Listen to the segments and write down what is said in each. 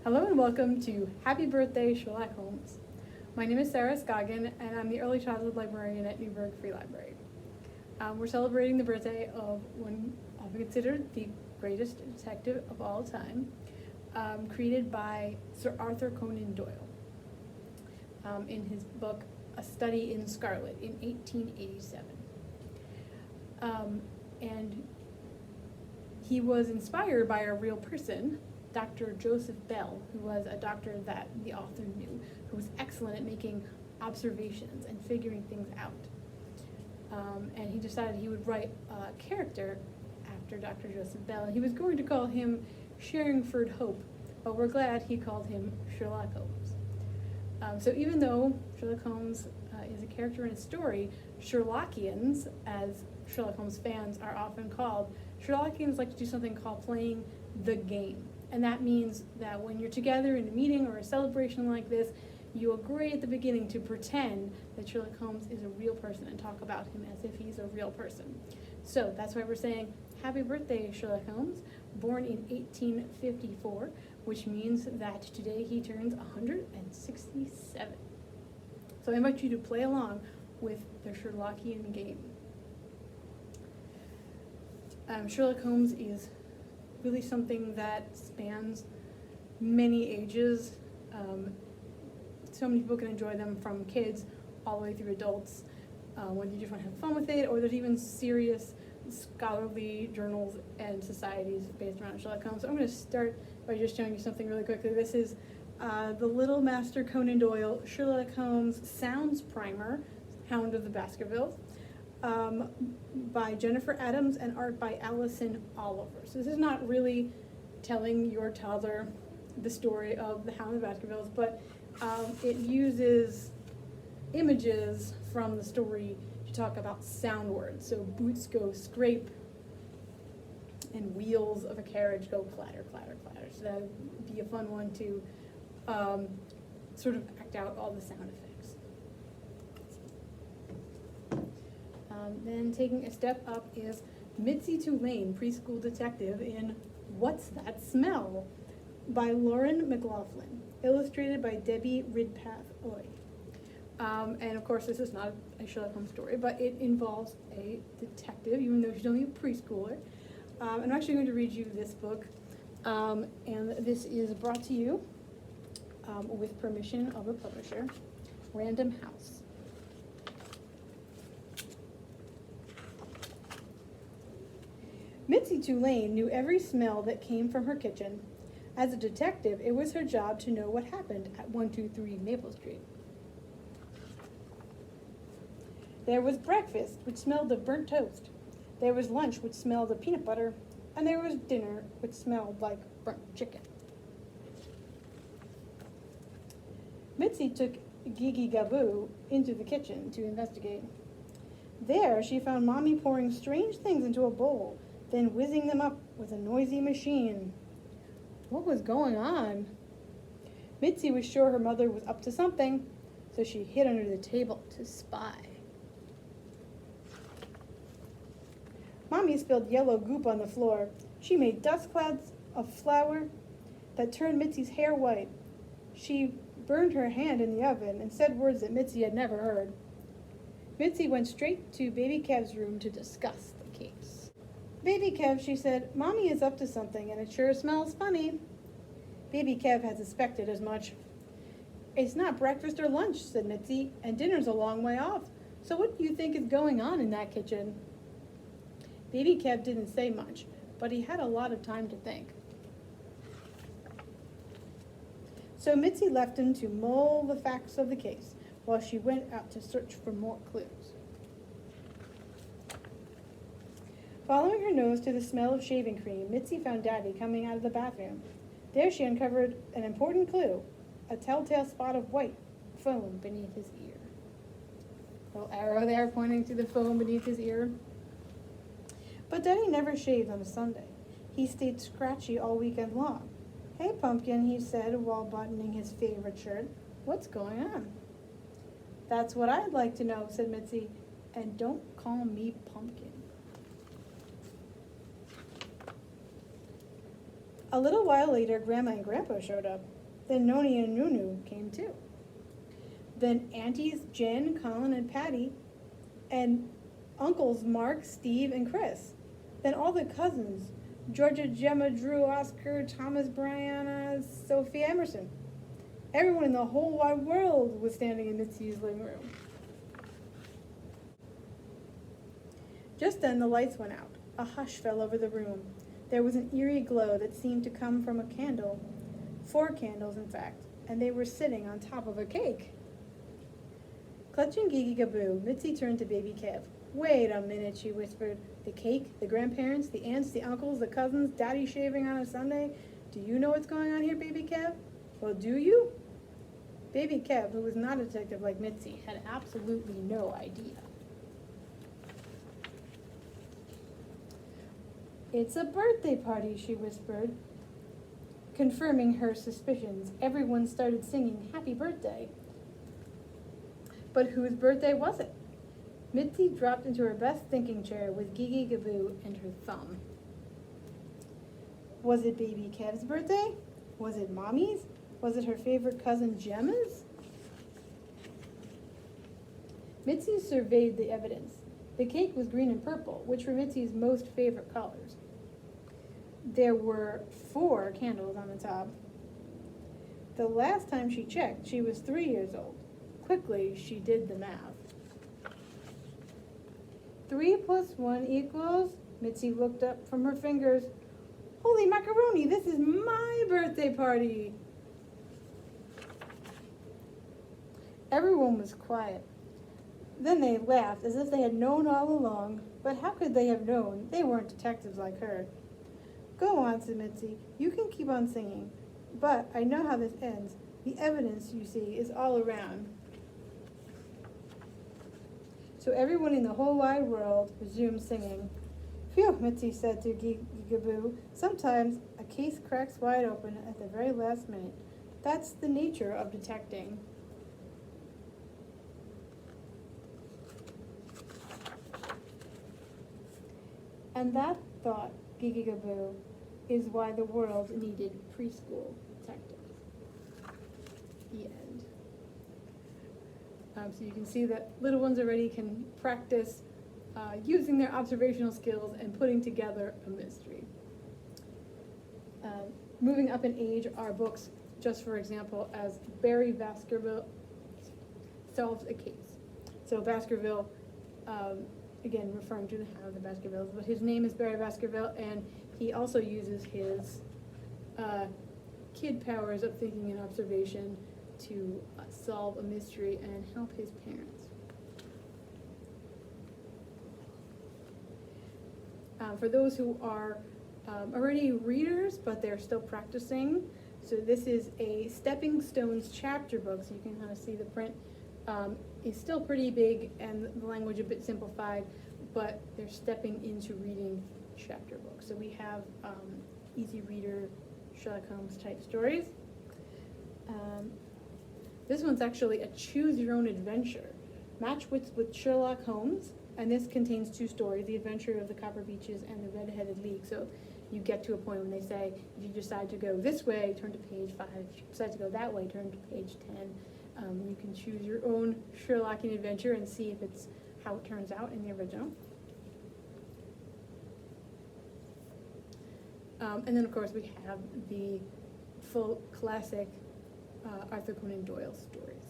Hello and welcome to Happy Birthday, Sherlock Holmes. My name is Sarah Scoggin and I'm the Early Childhood Librarian at Newburgh Free Library. We're celebrating the birthday of one often considered the greatest detective of all time, created by Sir Arthur Conan Doyle in his book A Study in Scarlet in 1887. And he was inspired by a real person, Dr. Joseph Bell, who was a doctor that the author knew, who was excellent at making observations and figuring things out. And he decided he would write a character after Dr. Joseph Bell, and he was going to call him Sherringford Hope, but we're glad he called him Sherlock Holmes. So even though Sherlock Holmes is a character in a story, Sherlockians, as Sherlock Holmes fans are often called, Sherlockians like to do something called playing the game. And that means that when you're together in a meeting or a celebration like this, you agree at the beginning to pretend that Sherlock Holmes is a real person and talk about him as if he's a real person. So that's why we're saying, happy birthday, Sherlock Holmes, born in 1854, which means that today he turns 167. So I invite you to play along with the Sherlockian game. Sherlock Holmes is really something that spans many ages. So many people can enjoy them, from kids all the way through adults, whether you just want to have fun with it, or there's even serious scholarly journals and societies based around Sherlock Holmes. So I'm going to start by just showing you something really quickly. This is the Little Master Conan Doyle Sherlock Holmes Sounds Primer, Hound of the Baskervilles, by Jennifer Adams and art by Allison Oliver. So this is not really telling your toddler the story of the Hound of the Baskervilles, but it uses images from the story to talk about sound words. So boots go scrape, and wheels of a carriage go clatter, clatter, clatter. So that would be a fun one to sort of act out all the sound effects. Then taking a step up is Mizi Tulane, Preschool Detective, in What's That Smell? By Lauren McLaughlin, illustrated by Debbie Ridpath-Oy. And of course, this is not a Sherlock Holmes story, but it involves a detective, even though she's only a preschooler. I'm actually going to read you this book, and this is brought to you with permission of the publisher, Random House. Mizi Tulane knew every smell that came from her kitchen. As a detective, it was her job to know what happened at 123 Maple Street. There was breakfast, which smelled of burnt toast. There was lunch, which smelled of peanut butter. And there was dinner, which smelled like burnt chicken. Mitzi took Gigi Gaboo into the kitchen to investigate. There, she found Mommy pouring strange things into a bowl, then whizzing them up with a noisy machine. What was going on? Mitzi was sure her mother was up to something, so she hid under the table to spy. Mommy spilled yellow goop on the floor. She made dust clouds of flour that turned Mitzi's hair white. She burned her hand in the oven and said words that Mitzi had never heard. Mitzi went straight to Baby Kev's room to discuss the case. Baby Kev, she said, Mommy is up to something, and it sure smells funny. Baby Kev had suspected as much. It's not breakfast or lunch, said Mitzi, and dinner's a long way off. So what do you think is going on in that kitchen? Baby Kev didn't say much, but he had a lot of time to think. So Mitzi left him to mull the facts of the case while she went out to search for more clues. Following her nose to the smell of shaving cream, Mitzi found Daddy coming out of the bathroom. There she uncovered an important clue, a telltale spot of white foam beneath his ear. Little arrow there pointing to the foam beneath his ear. But Daddy never shaved on a Sunday. He stayed scratchy all weekend long. Hey, Pumpkin, he said while buttoning his favorite shirt. What's going on? That's what I'd like to know, said Mitzi. And don't call me Pumpkin. A little while later, Grandma and Grandpa showed up. Then Noni and Nunu came too. Then aunties Jen, Colin, and Patty, and uncles Mark, Steve, and Chris. Then all the cousins, Georgia, Gemma, Drew, Oscar, Thomas, Brianna, Sophie, Emerson. Everyone in the whole wide world was standing in Mitzi's living room. Just then the lights went out. A hush fell over the room. There was an eerie glow that seemed to come from a candle. 4 candles, in fact, and they were sitting on top of a cake. Clutching Gigi Gaboo, Mitzi turned to baby Kev. Wait a minute, she whispered. The cake, the grandparents, the aunts, the uncles, the cousins, daddy shaving on a Sunday. Do you know what's going on here, baby Kev? Well, do you? Baby Kev, who was not a detective like Mitzi, had absolutely no idea. It's a birthday party, she whispered. Confirming her suspicions, everyone started singing happy birthday. But whose birthday was it? Mitzi dropped into her best thinking chair with Gigi Gaboo and her thumb. Was it baby Kev's birthday? Was it Mommy's? Was it her favorite cousin Gemma's? Mitzi surveyed the evidence. The cake was green and purple, which were Mitzi's most favorite colors. There were 4 candles on the top. The last time she checked, she was 3 years old. Quickly, she did the math. 3 + 1 equals, Mitzi looked up from her fingers. Holy macaroni, this is my birthday party. Everyone was quiet. Then they laughed as if they had known all along, but how could they have known? They weren't detectives like her. Go on, said Mitzi. You can keep on singing. But I know how this ends. The evidence, you see, is all around. So everyone in the whole wide world resumed singing. Phew, Mitzi said to Gigaboo. Sometimes a case cracks wide open at the very last minute. That's the nature of detecting. And that thought, Gigaboo, is why the world needed preschool detectives. The end. So you can see that little ones already can practice using their observational skills and putting together a mystery. Moving up in age are books, just for example, as Barry Baskerville solves a case. So Baskerville, again, referring to the Baskervilles, but his name is Barry Baskerville, and he also uses his kid powers of thinking and observation to solve a mystery and help his parents. For those who are already readers, but they're still practicing, so this is a Stepping Stones chapter book, so you can kind of see the print is still pretty big and the language a bit simplified, but they're stepping into reading chapter books. So we have easy reader Sherlock Holmes type stories. This one's actually a choose your own adventure. Match wits with Sherlock Holmes, and this contains 2 stories, The Adventure of the Copper Beeches and The Red-Headed League. So you get to a point when they say, if you decide to go this way, turn to page 5. If you decide to go that way, turn to page 10. You can choose your own Sherlockian adventure and see if it's how it turns out in the original. And then, of course, we have the full classic Arthur Conan Doyle stories.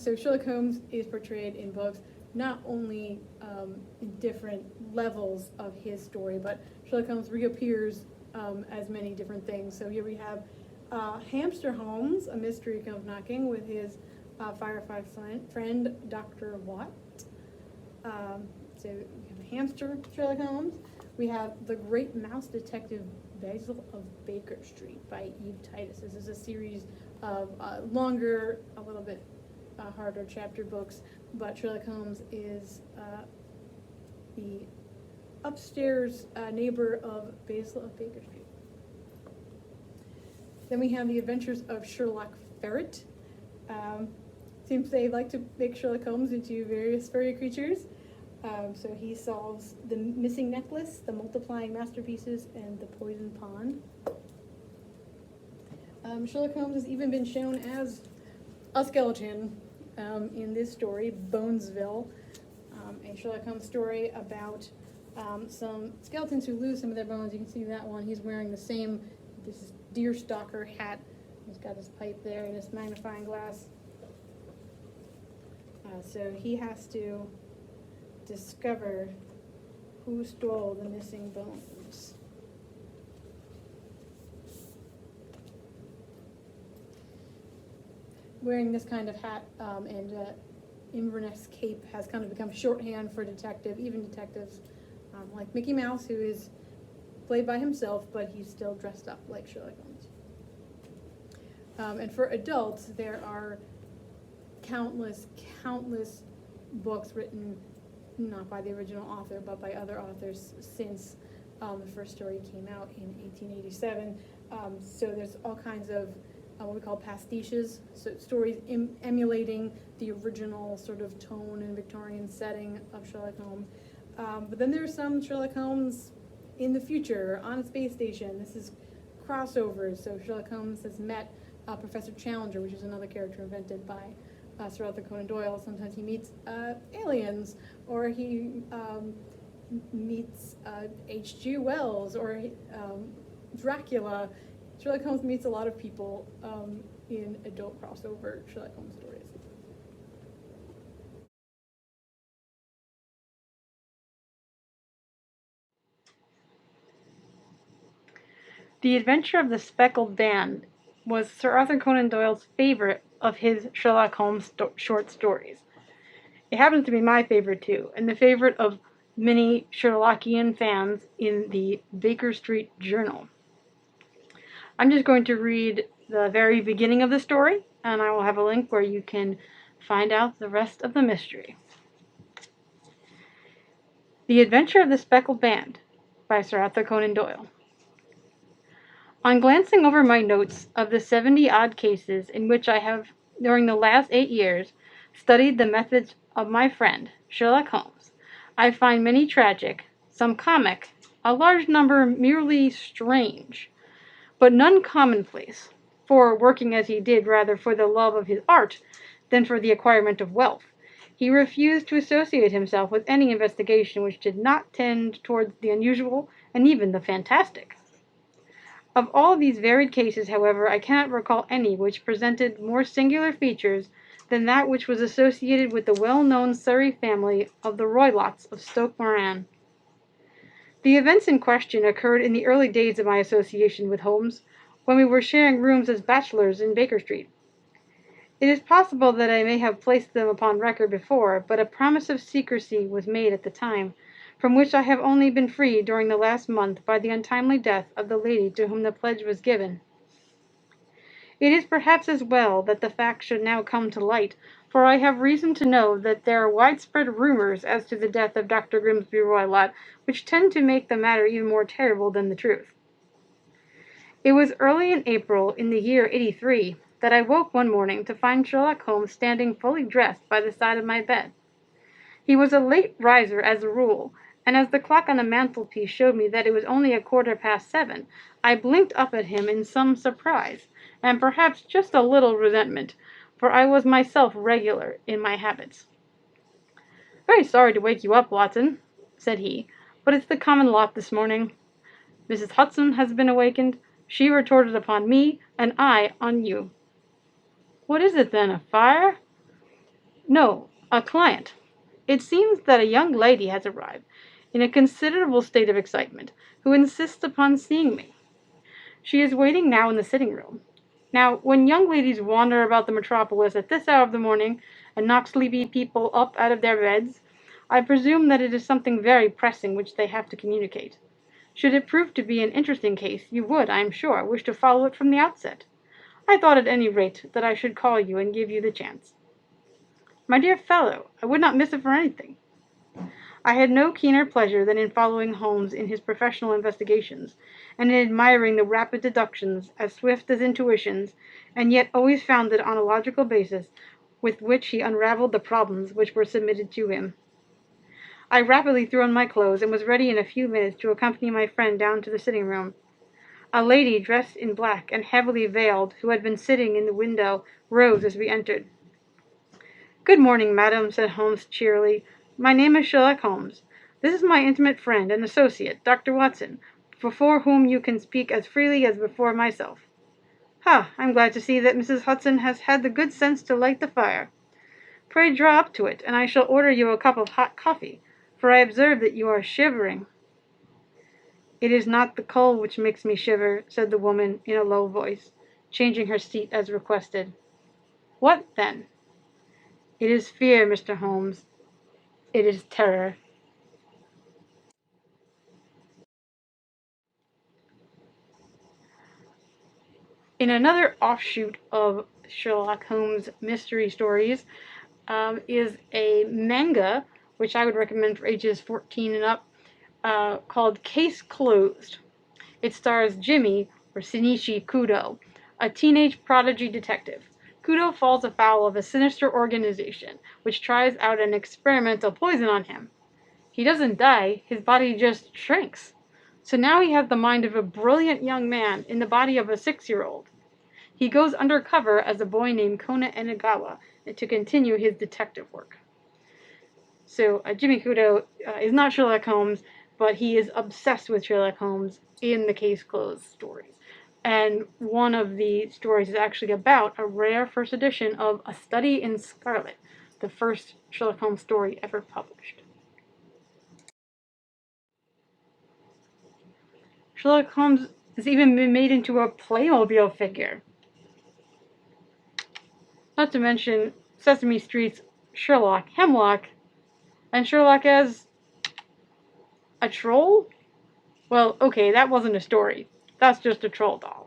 So Sherlock Holmes is portrayed in books not only in different levels of his story, but Sherlock Holmes reappears as many different things. So here we have Hamster Holmes, a mystery comes knocking with his firefighter friend, Dr. Watt. So we have Hamster Sherlock Holmes. We have The Great Mouse Detective Basil of Baker Street by Eve Titus. This is a series of longer, a little bit harder chapter books, but Sherlock Holmes is the upstairs neighbor of Basil of Baker Street. Then we have The Adventures of Sherlock Ferret. Seems they like to make Sherlock Holmes into various furry creatures. So he solves the missing necklace, the multiplying masterpieces, and the poisoned pond. Sherlock Holmes has even been shown as a skeleton in this story, Bonesville, a Sherlock Holmes story about some skeletons who lose some of their bones. You can see that one. He's wearing this deerstalker hat. He's got his pipe there and his magnifying glass. So he has to discover who stole the missing bones. Wearing this kind of hat and Inverness cape has kind of become shorthand for even detectives, like Mickey Mouse, who is played by himself, but he's still dressed up like Sherlock Holmes. And for adults, there are countless books written not by the original author, but by other authors since the first story came out in 1887. So there's all kinds of what we call pastiches, so stories emulating the original sort of tone and Victorian setting of Sherlock Holmes. But then there's some Sherlock Holmes in the future, on a space station. This is crossovers, so Sherlock Holmes has met Professor Challenger, which is another character invented by Sir Arthur Conan Doyle. Sometimes he meets aliens, or he meets H.G. Wells, or Dracula. Sherlock Holmes meets a lot of people in adult crossover Sherlock Holmes stories. The Adventure of the Speckled Band was Sir Arthur Conan Doyle's favorite of his Sherlock Holmes short stories. It happens to be my favorite too, and the favorite of many Sherlockian fans in the Baker Street Journal. I'm just going to read the very beginning of the story, and I will have a link where you can find out the rest of the mystery. The Adventure of the Speckled Band by Sir Arthur Conan Doyle. On glancing over my notes of the 70-odd cases in which I have, during the last 8 years, studied the methods of my friend, Sherlock Holmes, I find many tragic, some comic, a large number merely strange, but none commonplace, for working as he did rather for the love of his art than for the acquirement of wealth, he refused to associate himself with any investigation which did not tend towards the unusual and even the fantastic. Of all these varied cases, however, I cannot recall any which presented more singular features than that which was associated with the well-known Surrey family of the Roylotts of Stoke Moran. The events in question occurred in the early days of my association with Holmes, when we were sharing rooms as bachelors in Baker Street. It is possible that I may have placed them upon record before, but a promise of secrecy was made at the time, from which I have only been freed during the last month by the untimely death of the lady to whom the pledge was given. It is perhaps as well that the fact should now come to light, for I have reason to know that there are widespread rumors as to the death of Dr. Grimsby Roylott, which tend to make the matter even more terrible than the truth. It was early in April, in the year '83, that I woke one morning to find Sherlock Holmes standing fully dressed by the side of my bed. He was a late riser as a rule, and as the clock on the mantelpiece showed me that it was only 7:15, I blinked up at him in some surprise, and perhaps just a little resentment, for I was myself regular in my habits. "Very sorry to wake you up, Watson," said he, "but it's the common lot this morning. Mrs. Hudson has been awakened. She retorted upon me, and I on you." "What is it then, a fire?" "No, a client. It seems that a young lady has arrived, in a considerable state of excitement, who insists upon seeing me. She is waiting now in the sitting-room. Now, when young ladies wander about the metropolis at this hour of the morning, and knock sleepy people up out of their beds, I presume that it is something very pressing which they have to communicate. Should it prove to be an interesting case, you would, I am sure, wish to follow it from the outset. I thought at any rate that I should call you and give you the chance." "My dear fellow, I would not miss it for anything." I had no keener pleasure than in following Holmes in his professional investigations, and in admiring the rapid deductions, as swift as intuitions, and yet always founded on a logical basis, with which he unravelled the problems which were submitted to him. I rapidly threw on my clothes and was ready in a few minutes to accompany my friend down to the sitting room. A lady dressed in black and heavily veiled, who had been sitting in the window, rose as we entered. "Good morning, madam," said Holmes cheerily. "My name is Sherlock Holmes. This is my intimate friend and associate, Dr. Watson, before whom you can speak as freely as before myself. Ha! I'm glad to see that Mrs. Hudson has had the good sense to light the fire. Pray draw up to it, and I shall order you a cup of hot coffee, for I observe that you are shivering." "It is not the cold which makes me shiver," said the woman in a low voice, changing her seat as requested. "What, then?" "It is fear, Mr. Holmes. It is terror." In another offshoot of Sherlock Holmes mystery stories is a manga, which I would recommend for ages 14 and up, called Case Closed. It stars Jimmy, or Shinichi Kudo, a teenage prodigy detective. Kudo falls afoul of a sinister organization, which tries out an experimental poison on him. He doesn't die, his body just shrinks. So now he has the mind of a brilliant young man in the body of a 6-year-old. He goes undercover as a boy named Kona Enegawa to continue his detective work. So Jimmy Kudo is not Sherlock Holmes, but he is obsessed with Sherlock Holmes in the Case Closed stories. And one of the stories is actually about a rare first edition of A Study in Scarlet, the first Sherlock Holmes story ever published. Sherlock Holmes has even been made into a Playmobil figure. Not to mention Sesame Street's Sherlock Hemlock, and Sherlock as a troll? Well, okay, that wasn't a story. That's just a troll doll.